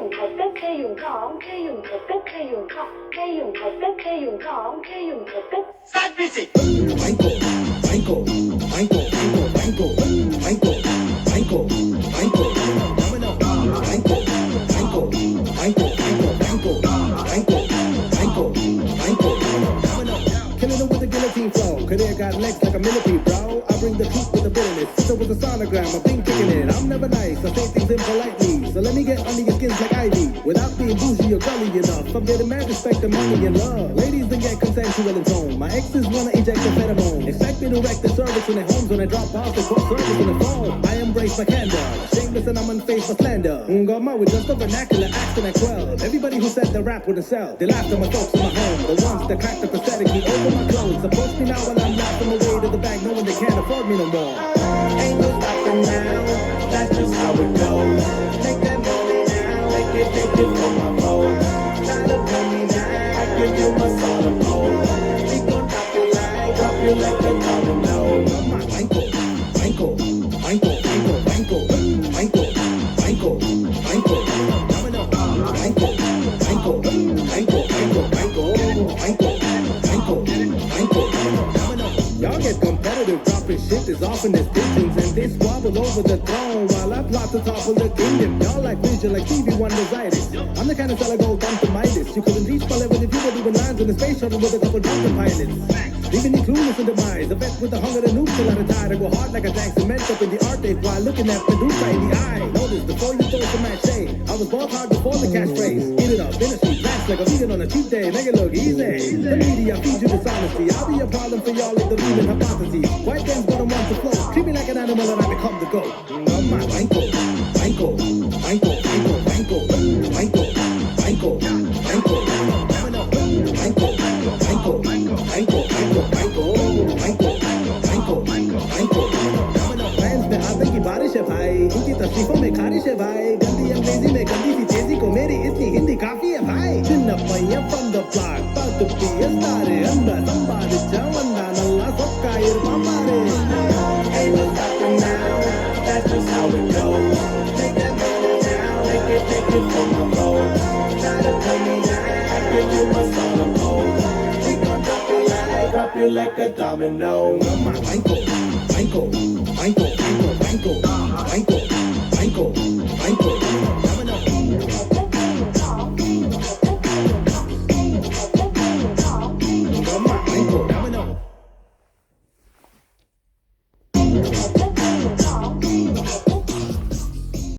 dùng thật đất, khi dùng khóm, khi dùng thật đất, khi dùng khóm, khi dùng thật đất, khi dùng khóm, khi dùng thật đất. Start music. Banco, banco, banco, banco, banco, banco, banco, banco, banco, banco, banco, banco, banco, banco, banco, banco. Killing them with the guillotine flow. Career got legs like a millipede, bro. I bring the truth with the bitterness. Sister with a sonogram, I've been kicking it. I'm never nice, I say things impolitely. So let me get under your skins like ivy. Without being bougie or gully enough. I'm getting mad respect and money and love. Ladies then get consensual in tone. My exes wanna eject the pheromone. Expect me to wreck the service in their homes when I drop off the call service in the phone. I embrace my candor. Shameless and I'm unfazed for slander. Ungama with just a vernacular accent and quell. Everybody who said the rap wouldn't sell. They laughed at my folks in my home. The ones that cracked the pathetically over my clothes. Approach me now while I'm laughing away to the bank knowing they can't afford me no more. Ain't no stopping now. That's just how it goes. Make that money now. Take it from my phone. Try to pay me now. I give you my soul of gold. We gon' drop you like a domino. Banco, banco, banco, banco, banco, banco, banco, banco, domino. Banco, banco, banco, banco, banco, banco, banco, banco, domino. Y'all get competitive, dropping shit as often as pigeons, and they squabble over the throne while I plot to topple the kingdom. Y'all like vision like Stevie Wonder's itis. I'm the kind of seller go down to Midas. You couldn't reach my level if you were doing lines in the space shuttle with a couple drunken pilots. Leaving me clueless in demise. A vet with the hunger to nuke till I retire. I go hard like a tank cement up in the Arctic while looking at Medusa in the eye. Notice before you throw some match shade. I was ball hard before the catchphrase. Eat it up, in a street, fast like a vegan on a cheap day. Make it look easy. The media feeds you dishonesty. I'll be a problem for y'all like the Riemann hypotheses. White things but I'm one to flow. Treat me like an animal and I become the goat. Banco, banco, banco, banco, banco, banco, banco, banco, banco, banco, banco, banco, banco, fans में आते की बारिश है भाई इनकी तशरीफों में खारिश है भाई गंदी अंग्रेजी में गंदी सी तेजी को मेरी इतनी हिंदी काफी है भाई चिन्न पయ్య from the block about to be a star अंदर संपादित वंदा नल्ला सोक्का इरमा मारे Ain't no stopping now. That's just how it goes. Take that money now. Take it from my phone. Try to pay me now. I give you my soul of gold. We gon' drop you like a domino. Banco, banco, banco, banco, banco, banco, banco, banco, domino. Banco, domino.